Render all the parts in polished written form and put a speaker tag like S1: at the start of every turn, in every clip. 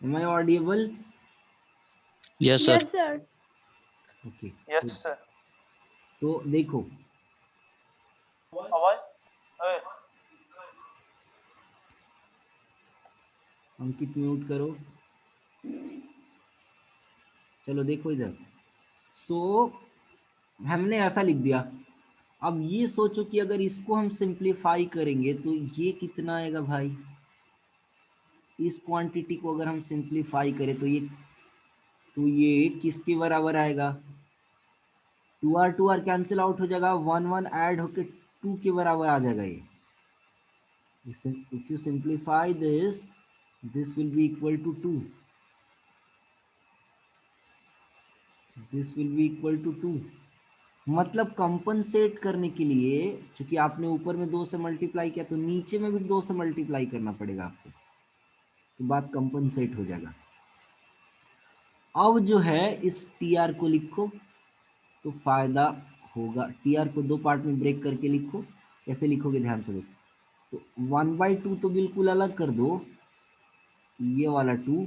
S1: Am I audible?
S2: Yes, sir.
S3: Yes, sir.
S1: Okay.
S4: Yes, sir.
S1: तो देखो,
S4: आवाज ओए,
S1: अंकित म्यूट करो। चलो देखो इधर। सो हमने ऐसा लिख दिया। अब ये सोचो कि अगर इसको हम सिंप्लीफाई करेंगे तो ये कितना आएगा भाई। इस क्वांटिटी को अगर हम सिंप्लीफाई करें तो ये किसके बराबर आएगा। 2r कैंसिल आउट हो जाएगा, 1 ऐड होके 2 के बराबर आ जाएगा ये। If you simplify this will be equal to 2, this will be equal to 2। मतलब कंपनसेट करने के लिए, चूंकि आपने ऊपर में 2 से मल्टीप्लाई किया तो नीचे में भी 2 से मल्टीप्लाई करना पड़ेगा आपको, तो बात कंपनसेट हो जाएगा। अब जो है इस टी आर को लिखो तो फायदा होगा। टी आर को 2 पार्ट में ब्रेक करके लिखो। कैसे लिखोगे ध्यान से देखो। तो 1/2 तो बिल्कुल अलग कर दो, ये वाला 2,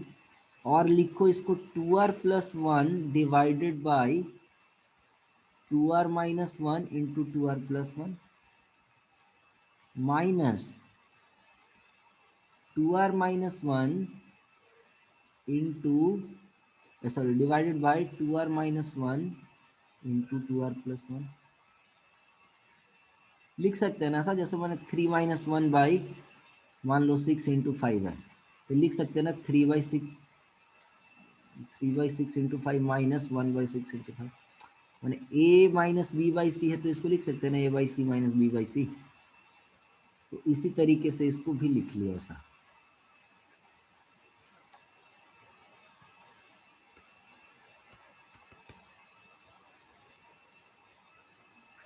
S1: और लिखो इसको 2r+1 divided by 2r-1 into 2r+1 minus 2r-1 into, sorry, divided by 2r-1 into 2r+1। लिख सकते हैं ना ऐसा, जैसे मैंने 3-1 बाई, मान लो 6 इंटू 5 है, तो लिख सकते हैं ना 3/6 इंटू 5 माइनस 1/6 इंटू 5। मैंने a माइनस बी बाई सी है तो इसको लिख सकते हैं ना a/c माइनस b/c। तो इसी तरीके से इसको भी लिख लिया ऐसा।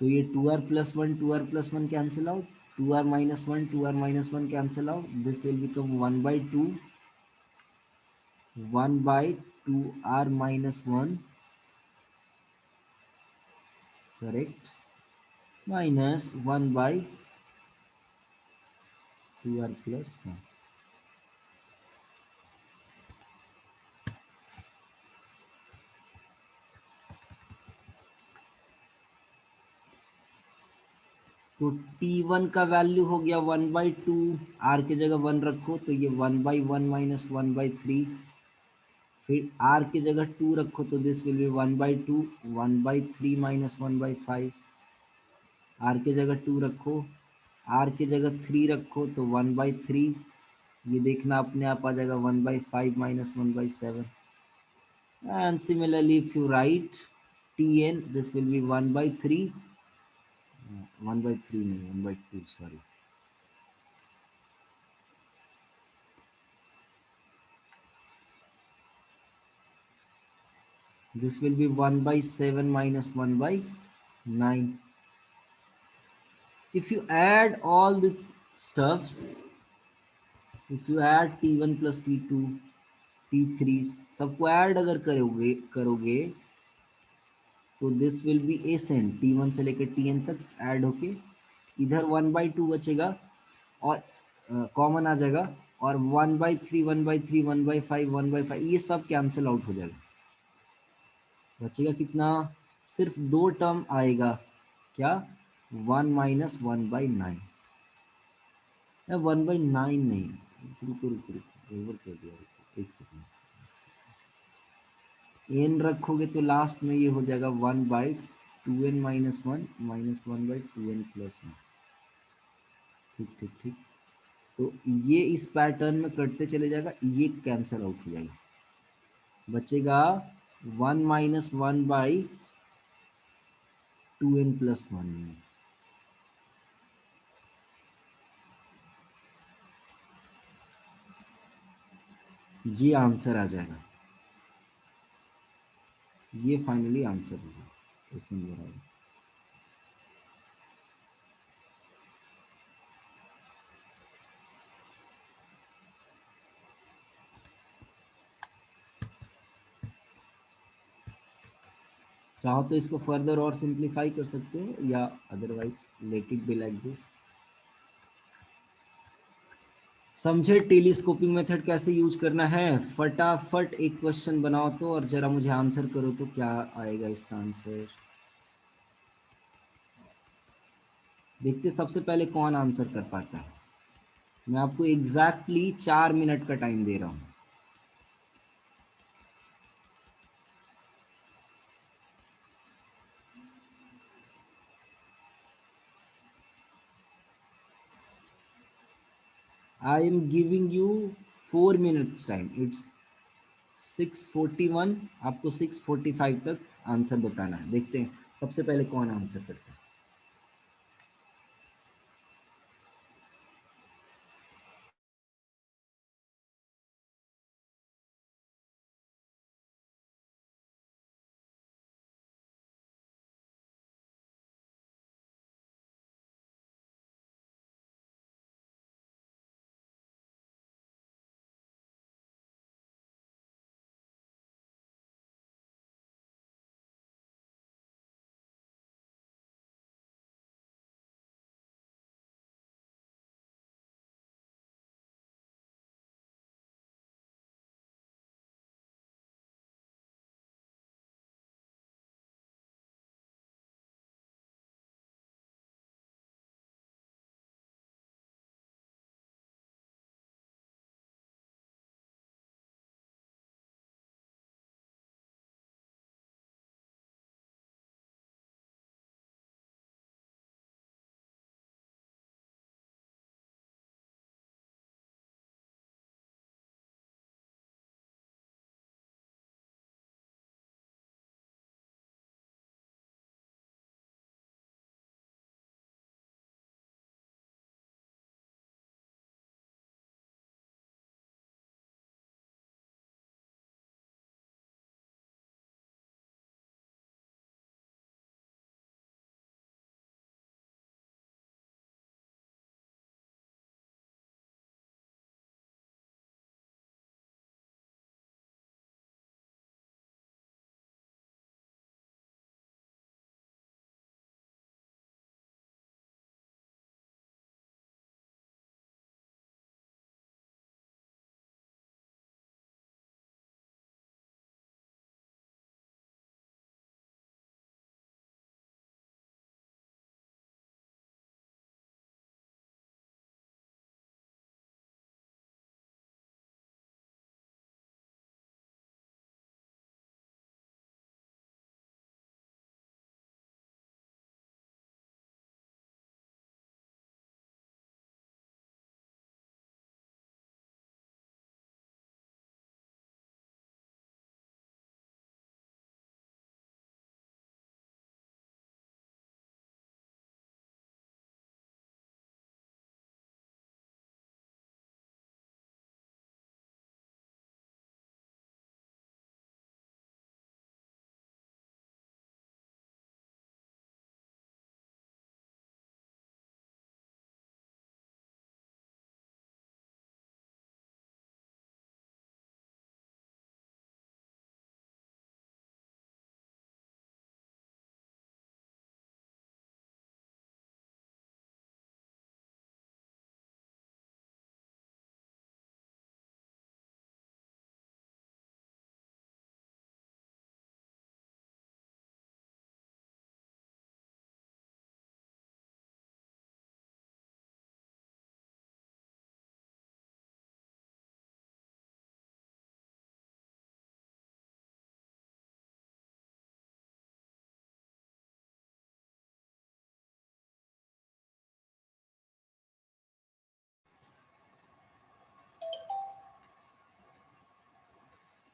S1: तो ये 2r+1 cancel out, 2r-1 cancel out, this will become 1/2 1/2r-1, correct, minus 1/2r+1। तो T1 का वैल्यू हो गया 1/2, r के जगह 1 रखो तो ये 1/1 माइनस 1/3। फिर r की जगह 2 रखो तो this will B 1/2 1/3 minus 1/5। r की जगह 2 रखो, r की जगह 3 रखो तो 1/3, ये देखना अपने आप आ जाएगा 1/5 minus 1/7। And similarly if you right Tn, this will B 1/3, 1/3 नहीं 1/2, sorry. This will be 1/7 minus 1/9. If you add all the stuffs, if you add T1 plus T2, T3, सबको ऐड अगर करोगे तो this will B accent, T1 से लेकर Tn तक add होके इधर 1/2 बचेगा और कॉमन आ जाएगा, और 1/3 1/3 1/5 1/5 ये सब कैंसिल आउट हो जाएगा। बचेगा कितना, सिर्फ 2 टर्म आएगा, क्या, 1 माइनस 1/9। 1/9 नहीं, रुको रुको रुको, ओवर कर दिया, रुको एक सेकंड। एन रखोगे तो लास्ट में ये हो जाएगा 1/2n-1 माइनस 1/2n+1। ठीक ठीक ठीक। तो ये इस पैटर्न में कटते चले जाएगा, ये कैंसिल आउट हो जाएगा, बचेगा 1 माइनस 1/2n+1। ये आंसर आ जाएगा, ये फाइनली आंसर होगा क्वेश्चन बराबर। चाहो तो इसको फर्दर और सिंप्लीफाई कर सकते हो, या otherwise let it be like this. समझे टेलीस्कोपिंग मेथड कैसे यूज करना है? फटाफट एक क्वेश्चन बनाओ तो और जरा मुझे आंसर करो तो क्या आएगा इसका आंसर। देखते सबसे पहले कौन आंसर कर पाता है। मैं आपको एग्जैक्टली 4 मिनट का टाइम दे रहा हूं। I am giving you 4 minutes time. It's 6:41। आपको 6:45 तक आंसर बताना है। देखते हैं सबसे पहले कौन आंसर करता है।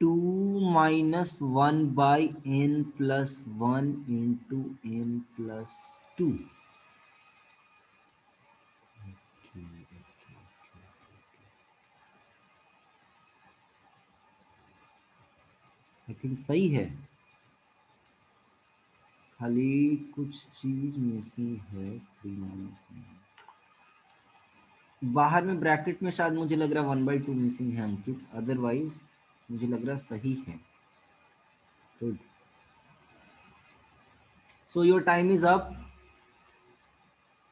S1: Two minus 1/n+1 into n+2। लेकिन सही है, खाली कुछ चीज मिसिंग है। 3 बाहर में ब्रैकेट में शायद मुझे लग रहा है 1/2 मिसिंग है अंकित, अदरवाइज मुझे लग रहा सही है। Good. So your time is up.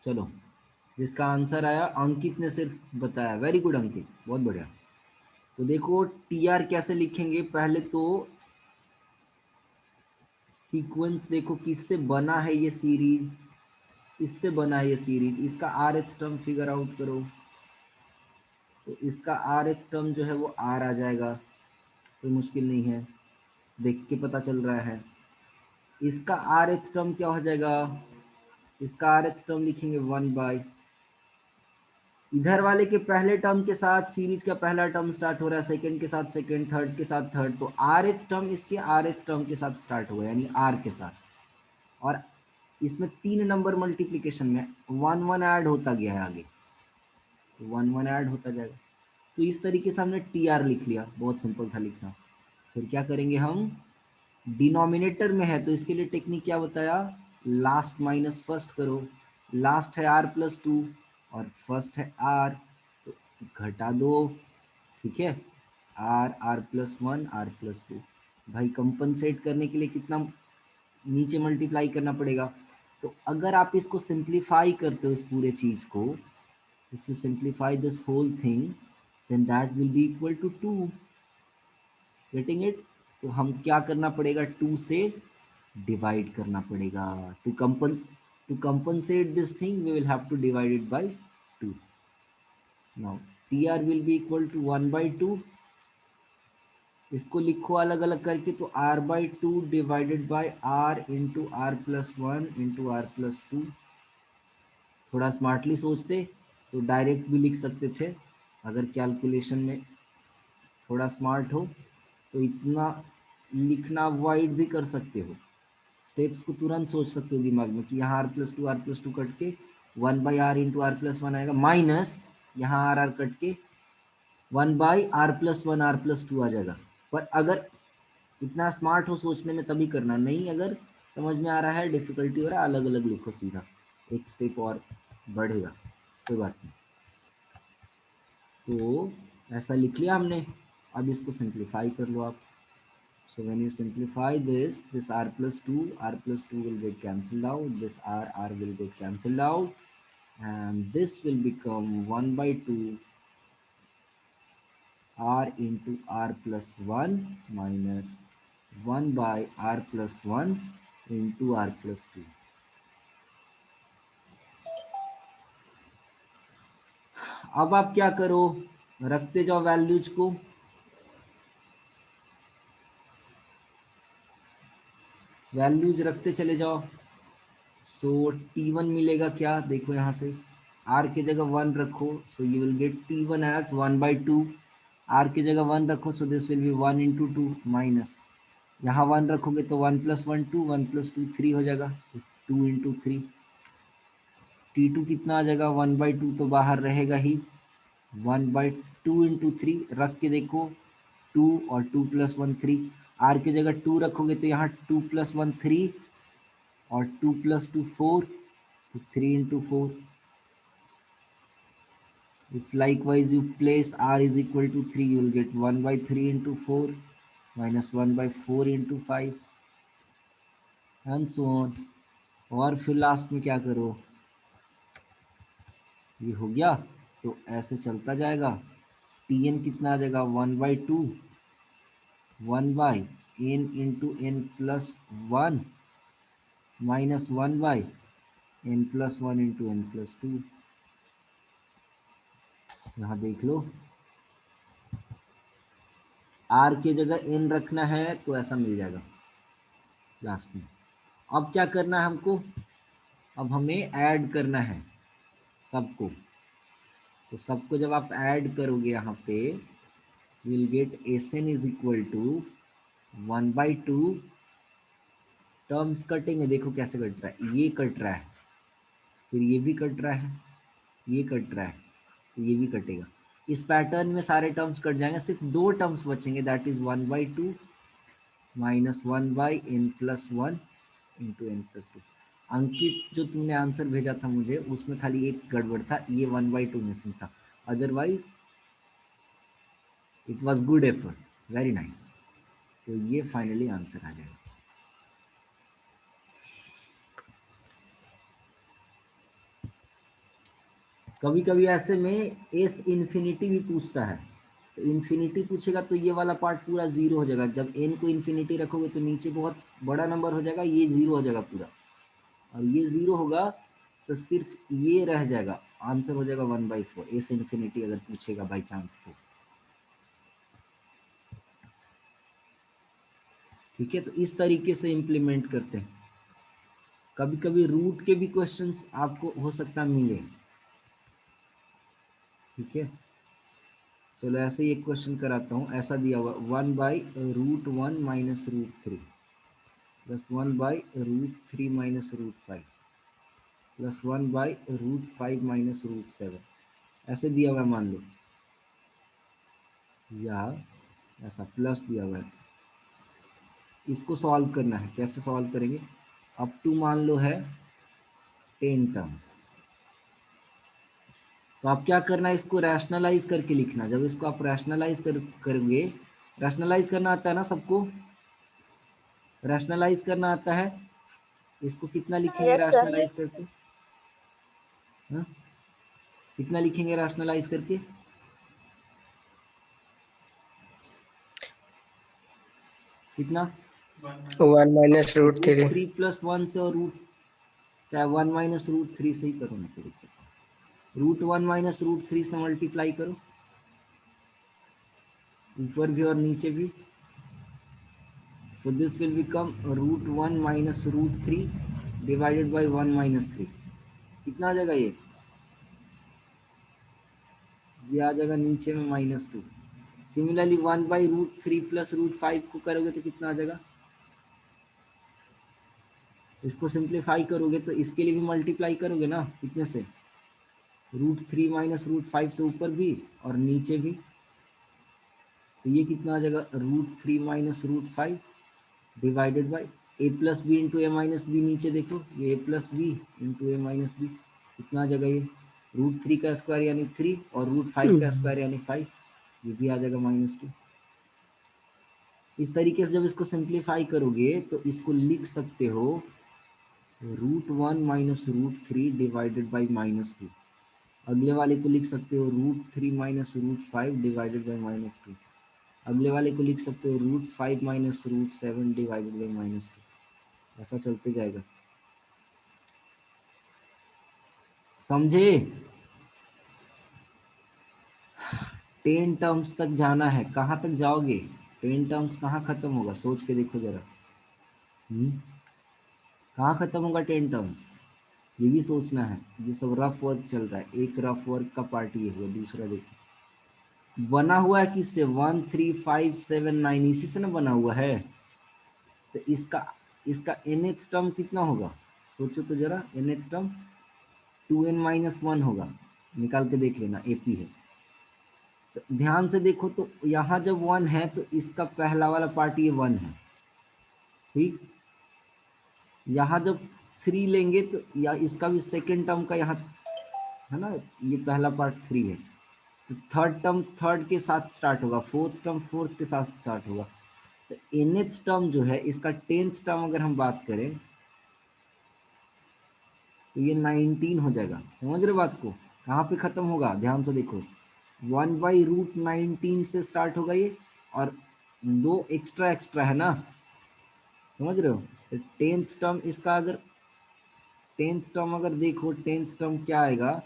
S1: चलो जिसका आंसर आया अंकित ने सिर्फ बताया। वेरी गुड अंकित, बहुत बढ़िया। तो देखो टी आर कैसे लिखेंगे, पहले तो सीक्वेंस देखो किससे बना है ये सीरीज, इससे बना है ये सीरीज, इसका are th term figure out करो। तो इसका आर एथ टर्म जो है वो आर आ जाएगा, कोई मुश्किल नहीं है, देख के पता चल रहा है। इसका आर एथ टर्म क्या हो जाएगा, इसका आर एथ टर्म लिखेंगे 1/, इधर वाले के पहले टर्म के साथ सीरीज का पहला टर्म स्टार्ट हो रहा है, सेकंड के साथ सेकंड, थर्ड के साथ थर्ड, तो आर एथ टर्म इसके आर एथ टर्म के साथ स्टार्ट होगा, यानी आर के साथ। और इसमें 3 नंबर मल्टीप्लीकेशन में 1 1 ऐड होता गया है आगे, तो 1 1 ऐड होता जाएगा। तो इस तरीके से हमने टी आर लिख लिया, बहुत सिंपल था लिखना। फिर क्या करेंगे हम, डिनोमिनेटर में है तो इसके लिए टेक्निक क्या बताया, लास्ट माइनस फर्स्ट करो। लास्ट है आर प्लस टू और फर्स्ट है आर, तो घटा दो, ठीक है। R r plus one r plus two, भाई कंपनसेट करने के लिए कितना नीचे मल्टीप्लाई करना पड़ेगा। तो अगर आप इसको सिंप्लीफाई करते हो इस पूरे चीज को, if you simplify this whole thing then that will be equal to 2, getting it. तो हम क्या करना पड़ेगा, 2 से डिवाइड करना पड़ेगा। To compensate this thing we will have to divide it by 2। Now t r will be equal to 1/2, इसको लिखो अलग अलग करके, तो r/2 divided by r into r plus one into r plus two. थोड़ा smartly सोचते तो direct भी लिख सकते थे, अगर कैलकुलेशन में थोड़ा स्मार्ट हो तो इतना लिखना अवॉइड भी कर सकते हो, स्टेप्स को तुरंत सोच सकते हो दिमाग में कि यहाँ आर प्लस टू कट के 1/r into r plus one आएगा, माइनस यहाँ आर आर कट के 1/r+1 r+2 आ जाएगा। पर अगर इतना स्मार्ट हो सोचने में तभी करना, नहीं अगर समझ में आ रहा है, डिफिकल्टी हो रहा है, अलग अलग लिखो सीधा, एक स्टेप और बढ़ेगा, कोई बात नहीं। तो ऐसा लिख लिया हमने, अब इसको सिंप्लीफाई कर लो आप। So when you simplify this, this r+2 will get cancelled out, this r will get cancelled out, and this will become 1/2 r into r plus 1 minus 1 by r plus 1 into r plus 2। अब आप क्या करो, रखते जाओ values को, values रखते चले जाओ। सो t1 मिलेगा क्या, देखो यहाँ से r के जगह 1 रखो, so you will get t1 as 1/2, r के जगह 1 रखो, so this will be 1 into 2 minus, यहाँ 1 रखोगे तो 1 + 1 2, 1 + 2 3 हो जाएगा, तो 2 into 3, t2 कितना आ जाएगा, 1/2 तो बाहर रहेगा ही, 1/2 into 3 रख के देखो, 2 और 2 + 1 3, r के जगह 2 रखोगे तो यहाँ 2 + 1 3 और 2 + 2 4, तो 3 into 4। If likewise you place r is equal to 3, you will get 1/3 into 4 minus 1/4 into 5 and so on। और फिर लास्ट में क्या करो, ये हो गया, तो ऐसे चलता जाएगा, tn कितना आ जाएगा, 1/2 1/n into n plus 1 minus 1/n plus 1 into n plus 2। यहाँ देख लो, r के जगह n रखना है तो ऐसा मिल जाएगा लास्ट में। अब क्या करना है हमको, अब हमें ऐड करना है सबको, तो सबको जब आप ऐड करोगे यहाँ पे will get Sn is equal to 1/2, terms कटेंगे, देखो कैसे कट रहा है, ये कट रहा है, फिर ये भी कट रहा है, ये कट रहा है, तो ये भी कटेगा, इस पैटर्न में सारे टर्म्स कट जाएंगे, सिर्फ 2 टर्म्स बचेंगे, that is 1/2 minus 1/n+1 into n+2। अंकित जो तुमने आंसर भेजा था मुझे उसमें खाली एक गड़बड़ था, ये 1/2 मिसिंग था, otherwise it was good effort, very nice. तो ये फाइनली आंसर आ जाएगा। कभी कभी ऐसे में एस इन्फिनिटी भी पूछता है, तो इन्फिनिटी पूछेगा तो ये वाला पार्ट पूरा जीरो हो जाएगा। जब एन को इन्फिनिटी रखोगे तो नीचे बहुत बड़ा नंबर हो जाएगा, ये जीरो हो जाएगा पूरा, और ये जीरो होगा तो सिर्फ ये रह जाएगा, आंसर हो जाएगा 1/4 एस इन्फिनिटी अगर पूछेगा बाई चांस तो। ठीक है, तो इस तरीके से इम्प्लीमेंट करते हैं। कभी कभी रूट के भी क्वेश्चंस आपको हो सकता मिले। ठीक है, चलो ऐसे ही एक क्वेश्चन कराता हूँ। ऐसा दिया हुआ 1/√1 minus √3 plus 1/√3 minus √5 plus 1/√5 minus √7, ऐसे दिया हुआ है मान लो, या ऐसा प्लस दिया हुआ है। इसको सॉल्व करना है। कैसे सॉल्व करेंगे? अप टू मान लो है 10 टर्म्स, तो आप क्या करना है, इसको रैशनलाइज करके लिखना। जब इसको आप रैशनलाइज करोगे, रैशनलाइज करना आता है ना सबको? रैशनलाइज करना आता है? इसको कितना लिखेंगे
S3: यस सर।
S1: रैशनलाइज करके? हाँ, कितना लिखेंगे रैशनलाइज करके? कितना?
S3: 1 माइनस √3।
S1: √3 प्लस 1 से, और रूट, चाहे 1 माइनस √3 से ही करो ना, कोई दिक्कत नहीं। √1 माइनस √3 से मल्टीप्लाई करो, ऊपर भी और नीचे भी। सो this will become √1 minus √3 divided by 1 minus 3। कितना आ जाएगा ये आ जाएगा नीचे में -2। सिमिलरली 1/√3 प्लस √5 को करोगे तो कितना आ जाएगा? इसको सिंप्लीफाई करोगे तो इसके लिए भी मल्टीप्लाई करोगे ना, कितने से? √3 माइनस √5 से ऊपर भी और नीचे भी। तो ये कितना आ जाएगा? √3 minus √5 divided by a plus b into a minus b. नीचे देखो, ये a plus b into a minus b, कितना आ जाएगा? ये √3 का स्क्वायर यानी 3 और √5 का स्क्वायर यानी 5, ये भी आ जाएगा -2। इस तरीके से जब इसको सिंप्लीफाई करोगे तो इसको लिख सकते हो √1 माइनस √3 डिवाइडेड बाई -2। अगले वाले को लिख सकते हो √3 माइनस √5 डिवाइडेड बाई -2। अगले वाले को लिख सकते हो √5 माइनस √7 डिवाइडेड बाई -2। ऐसा चलते जाएगा। समझे? 10 टर्म्स तक जाना है। कहाँ तक जाओगे? 10 टर्म्स कहाँ खत्म होगा? सोच के देखो जरा। कहाँ खत्म होगा 10 टर्म्स? ये भी सोचना है। ये सब रफ वर्क चल रहा है। एक रफ वर्क का पार्ट ये हुआ, दूसरा देखो बना हुआ है किससे? 1 3 5 7 9, इसी से ना बना हुआ है। तो इसका nth टर्म कितना होगा? सोचो तो जरा। nth टर्म 2n-1 होगा, निकाल के देख लेना, एपी है। तो ध्यान से देखो तो यहाँ जब 1 है तो इसका पहला वाला पार्ट ये 1 है, ठीक। यहाँ जब 3 लेंगे तो या इसका भी सेकेंड टर्म का यहाँ है ना, ये पहला पार्ट 3 है। तो थर्ड टर्म थर्ड के साथ स्टार्ट होगा, फोर्थ टर्म फोर्थ के साथ स्टार्ट होगा। तो nth टर्म जो है इसका 10th टर्म अगर हम बात करें तो ये 19 हो जाएगा। समझ रहे बात को? कहाँ पे खत्म होगा? ध्यान से देखो, 1/√19 से स्टार्ट होगा ये, और 2 एक्स्ट्रा एक्स्ट्रा है ना, समझ रहे हो? तो 10th टर्म इसका, अगर 10th टर्म अगर देखो, 10th टर्म क्या आएगा?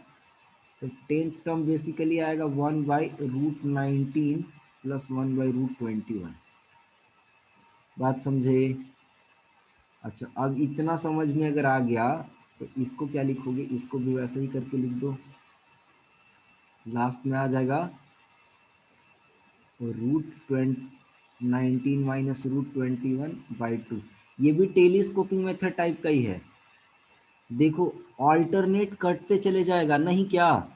S1: तो 10th टर्म बेसिकली आएगा 1/√19 प्लस 1/√21। बात समझे? अच्छा, अब इतना समझ में अगर आ गया तो इसको क्या लिखोगे? इसको भी वैसे ही करके लिख दो। लास्ट में आ जाएगा √19 माइनस √21/2। ये भी टेलीस्कोपिंग मेथड टाइप का ही है। देखो ऑल्टरनेट कटते चले जाएगा, नहीं क्या?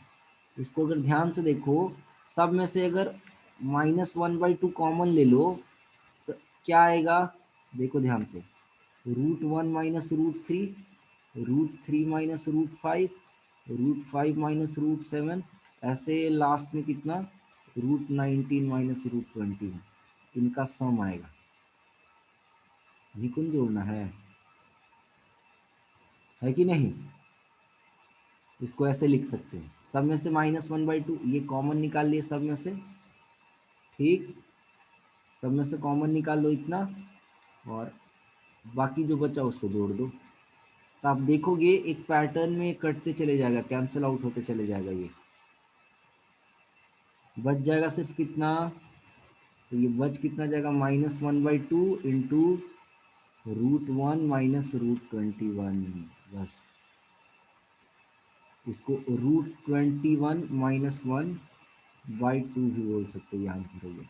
S1: इसको अगर ध्यान से देखो, सब में से अगर -1/2 कॉमन ले लो तो क्या आएगा? देखो ध्यान से, √1 माइनस √3, √3 माइनस √5, √5 माइनस √7, ऐसे लास्ट में कितना? √19 माइनस √21। इनका सम आएगा। निकुंज जोड़ना है कि नहीं? इसको ऐसे लिख सकते हैं, सब में से -1/2, ये कॉमन निकाल लिए सब में से, ठीक, सब में से कॉमन निकाल लो इतना, और बाकी जो बचा उसको जोड़ दो। तो आप देखोगे एक पैटर्न में कटते चले जाएगा, कैंसिल आउट होते चले जाएगा, ये बच जाएगा सिर्फ कितना, तो ये बच कितना जाएगा, -1/2 इंटू √1 माइनस √21, बस इसको √21 -1/2 भी बोल सकते हो, ये आंसर है।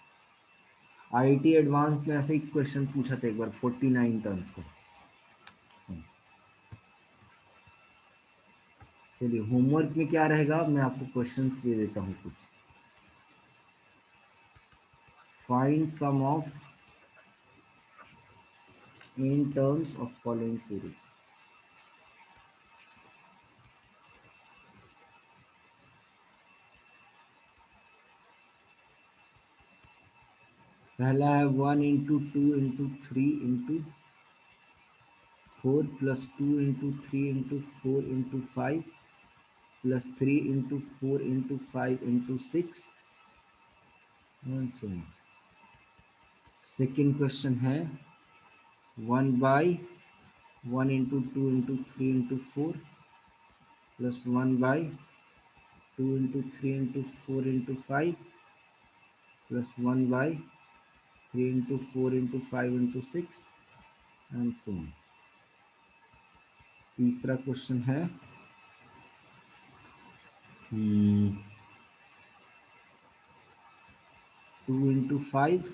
S1: आईआईटी एडवांस में ऐसे ही क्वेश्चन पूछा था एक बार 49 टर्म्स का। चलिए होमवर्क में क्या रहेगा, मैं आपको क्वेश्चंस दे देता हूँ कुछ। Find sum of N terms of following series. पहला है 1 into 2 into 3 into 4 plus 2 into 3 into 4 into 5 plus 3 into 4 into 5 into 6 and so on. Second question है 1/1 into 2 into 3 into 4 plus 1/2 into 3 into 4 into 5 plus 1/3 into 4 into 5 into 6 and so on. तीसरा question है 2 into 5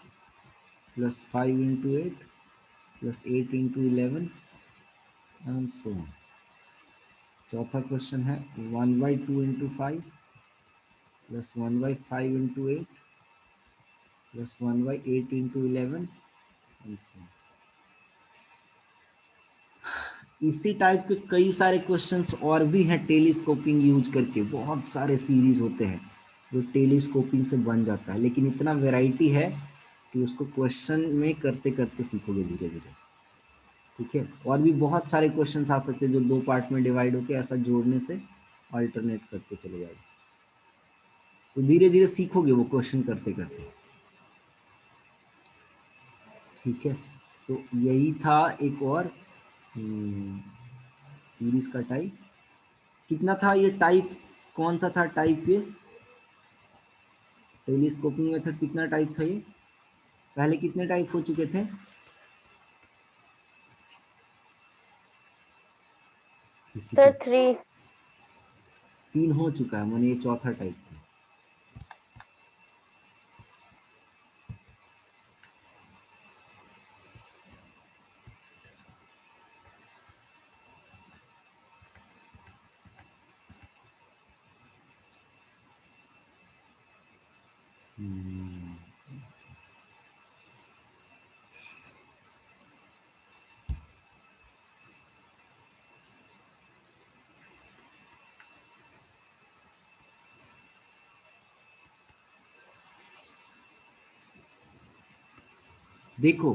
S1: plus 5 into 8 plus 8 into 11 and so on. चौथा question है 1/2 into 5 plus 1/5 into 8 plus 1/8 into 11 and so on. इसी type के कई सारे questions और भी हैं टेलीस्कोपिंग यूज करके, बहुत सारे सीरीज होते हैं जो टेलीस्कोपिंग से बन जाता है, लेकिन इतना वैरायटी है कि उसको क्वेश्चन में करते करते सीखोगे धीरे धीरे, ठीक है। और भी बहुत सारे क्वेश्चंस आ सकते हैं जो 2 पार्ट में डिवाइड होकर ऐसा जोड़ने से अल्टरनेट करते चले जाओगे, तो धीरे धीरे सीखोगे वो क्वेश्चन करते करते, ठीक है। तो यही था एक और सीरीज का टाइप। कितना था ये टाइप, कौन सा था टाइप, ये टेलीस्कोपिंग मेथड कितना टाइप था ये, पहले कितने टाइप हो चुके थे,
S4: सर 3।
S1: 3 हो चुका है, माने ये चौथा टाइप था। देखो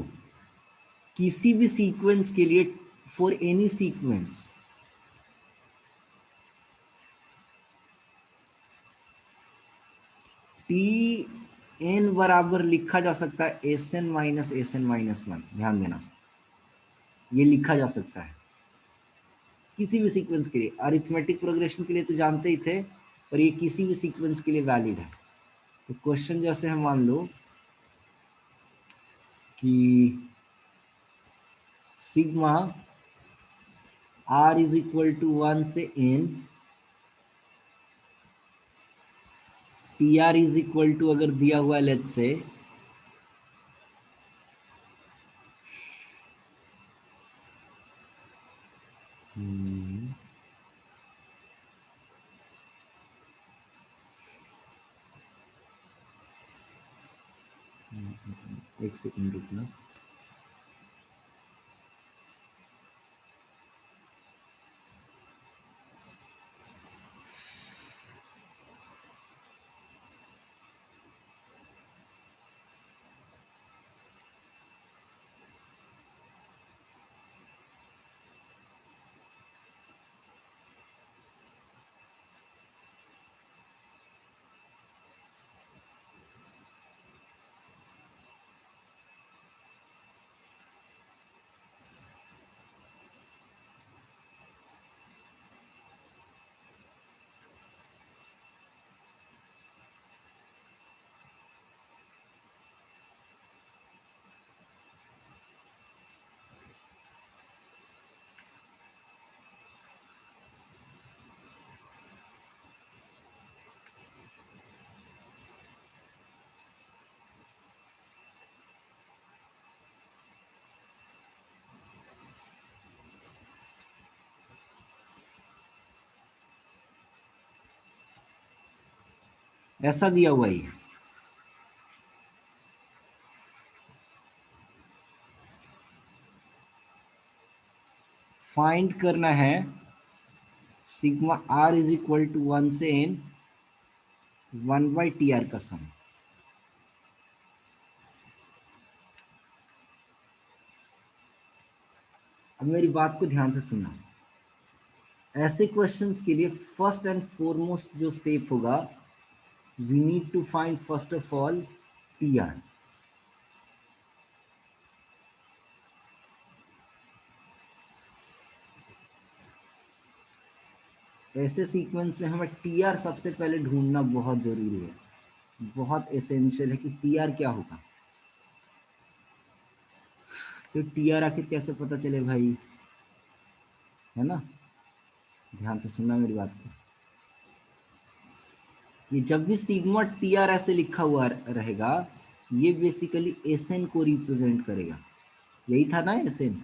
S1: किसी भी सीक्वेंस के लिए, for any sequence, t n बराबर लिखा जा सकता है एस एन माइनस वन, ध्यान देना ये लिखा जा सकता है किसी भी सीक्वेंस के लिए। अरिथमेटिक प्रोग्रेशन के लिए तो जानते ही थे, पर ये किसी भी सीक्वेंस के लिए वैलिड है। तो क्वेश्चन जैसे हम मान लो कि sigma r is equal to 1 से n, t r is equal to अगर दिया हुआ है लेट्स से एक सेकंड रुकना, ऐसा दिया हुआ है। फाइंड करना है sigma r is equal to 1 से n 1/tr का सम। अब मेरी बात को ध्यान से सुनना। ऐसे क्वेश्चंस के लिए फर्स्ट एंड फॉरमोस्ट जो स्टेप होगा, we need to find first of all tr। ऐसे सीक्वेंस में हमें tr सबसे पहले ढूंढना बहुत जरूरी है, बहुत एसेंशियल है कि tr क्या होगा। तो tr आखिर कैसे पता चले भाई, है ना? ध्यान से सुनना मेरी बात को। ये जब भी सिग्मा tr ऐसे लिखा हुआ रहेगा, ये बेसिकली Sn को रिप्रेजेंट करेगा। यही था ना Sn।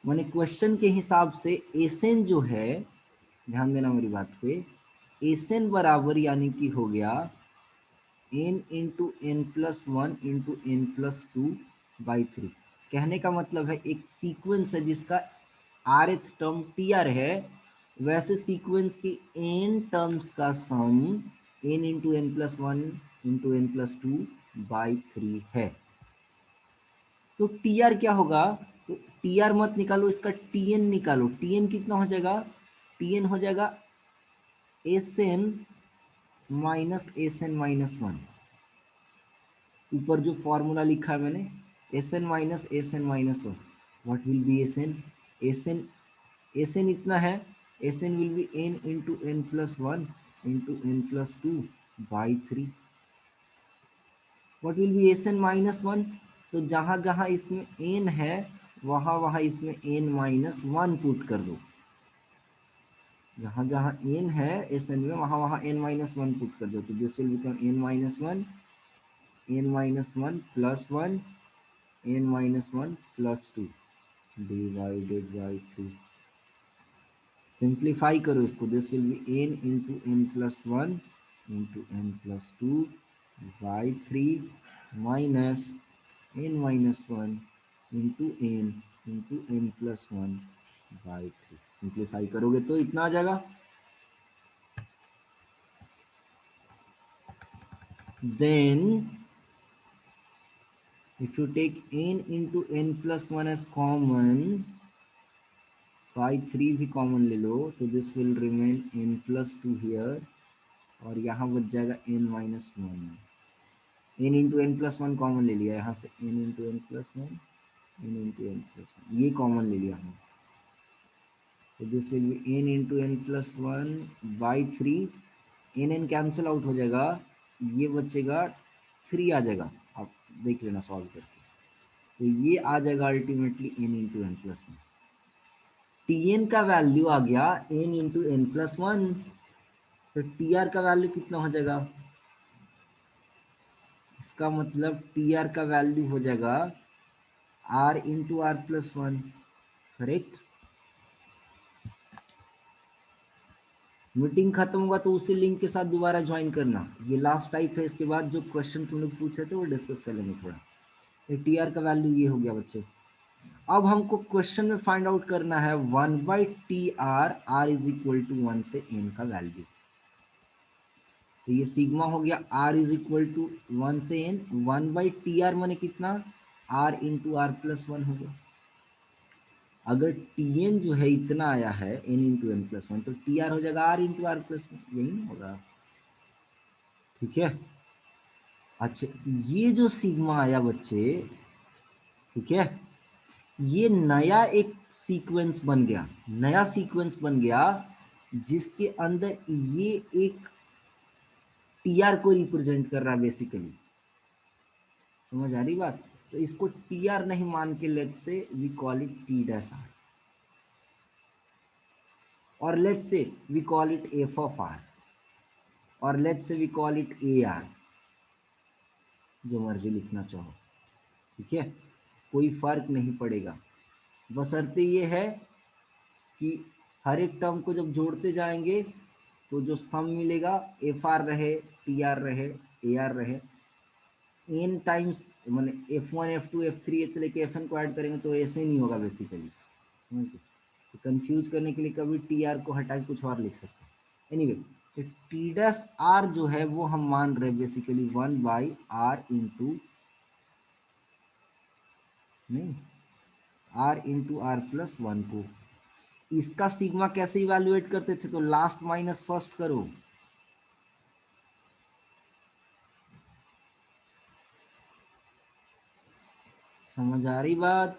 S1: माने क्वेश्चन के हिसाब से Sn जो है, ध्यान देना मेरी बात पे, Sn बराबर यानी कि हो गया n into n plus one into n plus two by three. कहने का मतलब है एक सीक्वेंस है जिसका rth टर्म tr है, वैसे सीक्वेंस की n टर्म्स का sum n into n plus one into n plus two by three है। तो tr क्या होगा? तो tr मत निकालो, इसका tn निकालो। tn कितना हो जाएगा? tn हो जाएगा Sn minus Sn minus one. ऊपर जो फॉर्मूला लिखा है मैंने, Sn minus Sn minus one, what will be Sn? Sn इतना है, Sn will be n into n plus one into n plus two by three. What will be Sn minus one? तो जहां जहां इसमें n है वहां वहां इसमें n माइनस वन पुट कर दो। जहां जहां n है Sn में वहां वहां n माइनस वन पुट कर दो। तो this will become n minus one, n minus one plus one, n minus 1 plus 2 divided by 3। Simplify करो इसको, this will be n into n plus one into n plus two by three minus n minus one into n plus one by three. Simplify करोगे तो इतना आ जाएगा। Then if you take n into n plus 1 as common, by three भी common ले लो तो this will remain n plus two here, और यहाँ बच जाएगा n minus one. n into n plus one common ले लिया यहाँ से, n into n plus one, n into n plus one, ये कॉमन ले लिया हमने। तो this will be n into n plus one by three. n cancel out हो जाएगा, ये बचेगा थ्री आ जाएगा। आप देख लेना सॉल्व करके। तो ये आ जाएगा ultimately n into n plus one. tn का वैल्यू आ गया n into n plus one. तो tr का वैल्यू कितना हो जाएगा? इसका मतलब tr का वैल्यू हो जाएगा r into r plus one. Correct. Meeting खत्म होगा तो उसी लिंक के साथ दोबारा ज्वाइन करना। ये लास्ट टाइप है, इसके बाद जो क्वेश्चन तुम लोग पूछे थे वो डिस्कस कर लेंगे थोड़ा। tr का वैल्यू ये हो गया बच्चे। अब हमको क्वेश्चन में फाइंड आउट करना है 1/tr, r is equal to 1 से n का वैल्यू। तो ये सिग्मा हो गया r इज इक्वल टू 1 से n, 1/tr माने कितना? r into r plus one हो गया। अगर tn जो है इतना आया है n into n plus one, तो tr हो जाएगा r into r plus one, यही ना होगा? ठीक है। अच्छा, ये जो सिग्मा आया बच्चे, ठीक है, ये नया एक सीक्वेंस बन गया, नया सीक्वेंस बन गया जिसके अंदर ये एक tr को रिप्रेजेंट कर रहा है बेसिकली। समझ आ रही बात? तो इसको tr नहीं मान के let's say we call it t dash r, और let's say we call it f of r, और let's say we call it ar, जो मर्जी लिखना चाहो। ठीक है, कोई फर्क नहीं पड़ेगा। बशर्ते ये है कि हर एक टर्म को जब जोड़ते जाएंगे तो जो सम मिलेगा एफ आर रहे, टी आर रहे, ए आर रहे, एन टाइम्स मैंने F1 F2 F3 से लेके Fn को ऐड करेंगे तो ऐसे नहीं होगा बेसिकली, समझ गए। तो कंफ्यूज करने के लिए कभी टी आर को हटा के कुछ और लिख सकते हैं। एनीवे तो टी डैश आर जो है वो हम मान रहे बेसिकली 1/r इंटू नहीं r+1 को। इसका सिग्मा कैसे इवैल्यूएट करते थे, तो लास्ट माइनस फर्स्ट करो, समझ आ रही बात।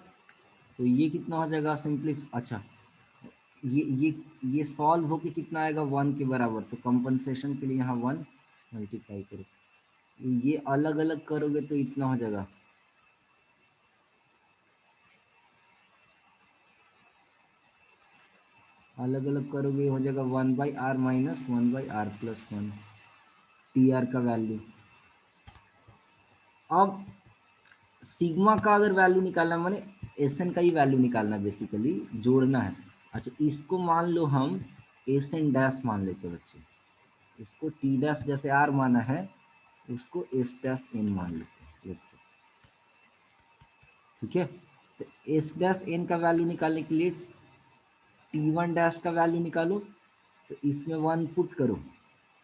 S1: तो ये कितना हो जाएगा सिंपली, अच्छा ये सॉल्व होके कितना आएगा 1 के बराबर, तो कंपनसेशन के लिए यहाँ 1 मल्टीप्लाई करो, ये अलग अलग करोगे तो इतना हो जाएगा, अलग अलग करोगे हो जाएगा 1/r minus 1/r+1 T r का वैल्यू। अब सिग्मा का अगर वैल्यू निकालना माने एस एन का ही वैल्यू निकालना बेसिकली, जोड़ना है। अच्छा इसको मान लो हम एस एन डैश मान लेते बच्चे, इसको टी डैश जैसे आर माना है उसको एस डैश एन मान लेते हैं, ठीक है। तो एस डैश एन का वैल्यू निकालने के लिए टी वन डैश का वैल्यू निकालो, तो इसमें 1 पुट करो,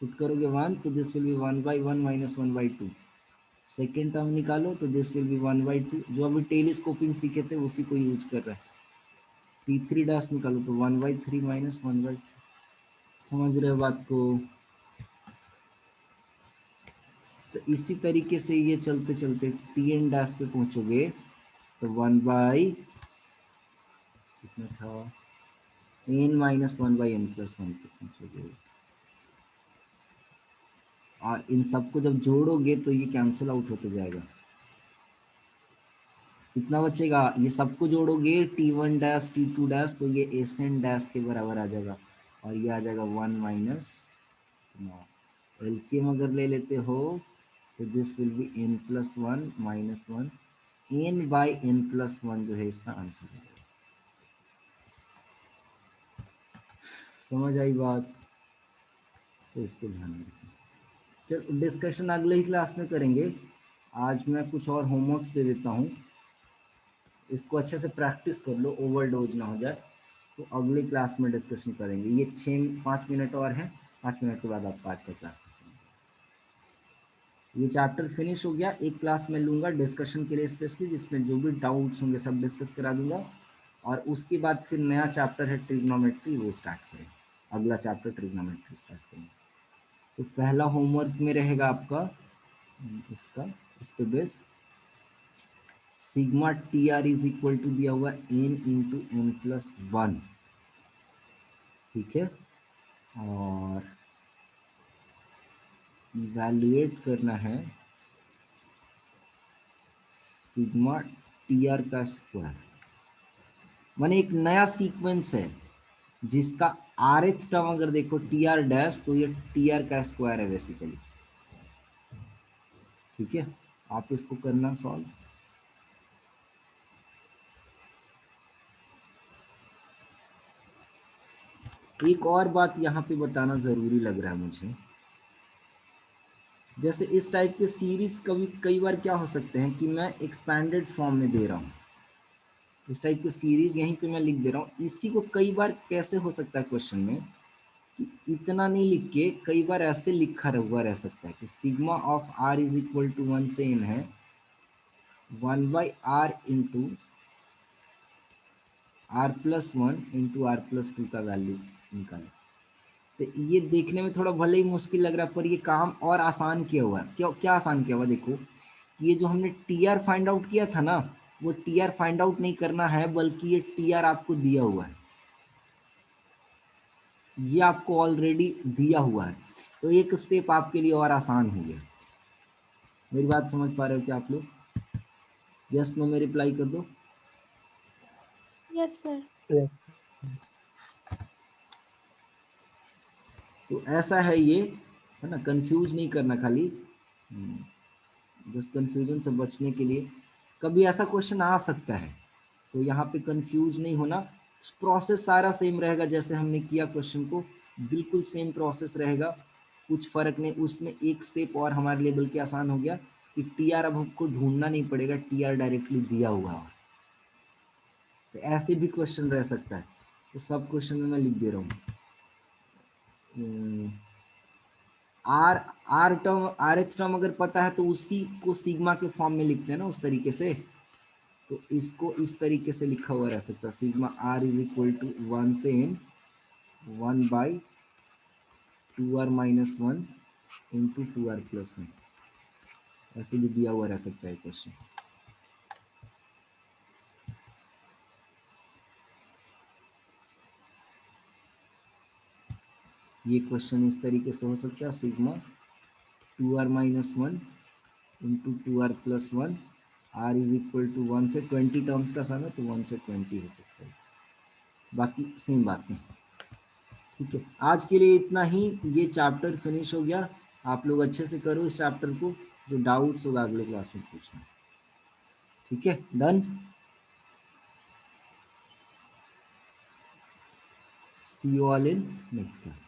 S1: पुट करोगे 1 तो this will B 1/1 minus 1/2। Second term निकालो तो दिस विल बी 1/2, जो अभी टेलीस्कोपिंग सीखे थे उसी को यूज कर रहा है। T3 डैश निकालो तो 1/3 माइनस 1/3, समझ रहे हो बात को। तो इसी तरीके से ये चलते चलते Tn डैश पे पहुंचोगे तो 1/, कितना था, n माइनस 1/n+1 पे पहुंचोगे, और इन सबको जब जोड़ोगे तो ये कैंसिल आउट होते जाएगा, कितना बचेगा, ये सबको जोड़ोगे T1 डैश T2 डैश तो ये Sn डैश के बराबर आ जाएगा, और ये आ जाएगा 1 माइनस, एलसीएम अगर ले लेते हो तो this will B n+1 minus 1, n/n+1 जो है इसका आंसर है। समझ आई बात, तो इसको ध्यान रखें। चल डिस्कशन अगले ही क्लास में करेंगे, आज मैं कुछ और होमवर्क्स दे देता हूँ, इसको अच्छे से प्रैक्टिस कर लो, ओवरडोज ना हो जाए, तो अगली क्लास में डिस्कशन करेंगे। ये 5 मिनट और हैं, 5 मिनट के बाद आपका आज का क्लास करेंगे। ये चैप्टर फिनिश हो गया, एक क्लास में लूँगा डिस्कशन के लिए स्पेशली, जिसमें जो भी डाउट्स होंगे सब डिस्कस करा दूंगा, और उसके बाद फिर नया चैप्टर है ट्रिग्नोमेट्री, वो स्टार्ट करेंगे, अगला चैप्टर ट्रिग्नोमेट्री स्टार्ट करेंगे। तो पहला होमवर्क में रहेगा आपका इसका, इस पे based sigma t r is equal to दिया हुआ n/n+1, ठीक है, और इवैल्यूएट करना है सिग्मा टी आर का स्क्वायर, माने एक नया सीक्वेंस है जिसका rth टर्म अगर देखो टी आर डैश तो ये टी आर का स्क्वायर है बेसिकली, ठीक है। आप इसको करना सॉल्व। एक और बात यहाँ पे बताना जरूरी लग रहा है मुझे, जैसे इस टाइप के सीरीज कई बार क्या हो सकते हैं कि मैं एक्सपैंडेड फॉर्म में दे रहा हूँ, इस टाइप की सीरीज यहीं पे मैं लिख दे रहा हूँ, इसी को कई बार कैसे हो सकता है क्वेश्चन में कि इतना नहीं लिख के कई बार ऐसे लिखा हुआ रह सकता है कि sigma of r is equal to 1 से n है 1/r into r+1 into r+2 का वैल्यू निकालें। तो ये देखने में थोड़ा भले ही मुश्किल लग रहा है, पर ये काम और आसान किया हुआ है। क्या आसान किया हुआ, देखो ये जो हमने टी आर फाइंड आउट किया था ना, वो टी आर फाइंड आउट नहीं करना है, बल्कि ये टी आर आपको दिया हुआ है, ये आपको ऑलरेडी दिया हुआ है, तो एक स्टेप आपके लिए और आसान हो गया। मेरी बात समझ पा रहे हो क्या आप लोग? यस नो में रिप्लाई कर दो।
S4: Yes, sir.
S1: तो ऐसा है ये, है ना, कंफ्यूज नहीं करना, खाली जस्ट कंफ्यूजन से बचने के लिए कभी ऐसा क्वेश्चन आ सकता है, तो यहाँ पे कंफ्यूज नहीं होना, प्रोसेस सारा सेम रहेगा जैसे हमने किया क्वेश्चन को बिल्कुल सेम प्रोसेस रहेगा, कुछ फर्क नहीं। उसमें एक स्टेप और हमारे लेवल के आसान हो गया कि टी आर अब हमको ढूंढना नहीं पड़ेगा, टी आर डायरेक्टली दिया हुआ है। तो ऐसे भी क्वेश्चन रह सकता है, तो सब क्वेश्चन में मैं लिख दे रहा हूँ। R r term rth term अगर पता है तो उसी को सिग्मा के फॉर्म में लिखते हैं ना उस तरीके से, तो इसको इस तरीके से लिखा हुआ रह सकता है, sigma r is equal to 1 से n 1/2r-1 इंटू 2r+1, ऐसे भी दिया हुआ रह सकता है क्वेश्चन। ये क्वेश्चन इस तरीके से हो सकता है, sigma 2r-1 into 2r+1, r is equal to 1 से 20 टर्म्स का सम है तो 1 से 20 हो सकता है, बाकी सेम बात है। ठीक है, आज के लिए इतना ही, ये चैप्टर फिनिश हो गया। आप लोग अच्छे से करो इस चैप्टर को, जो डाउट्स होगा अगले क्लास में पूछना। ठीक है, done. See you all in next class.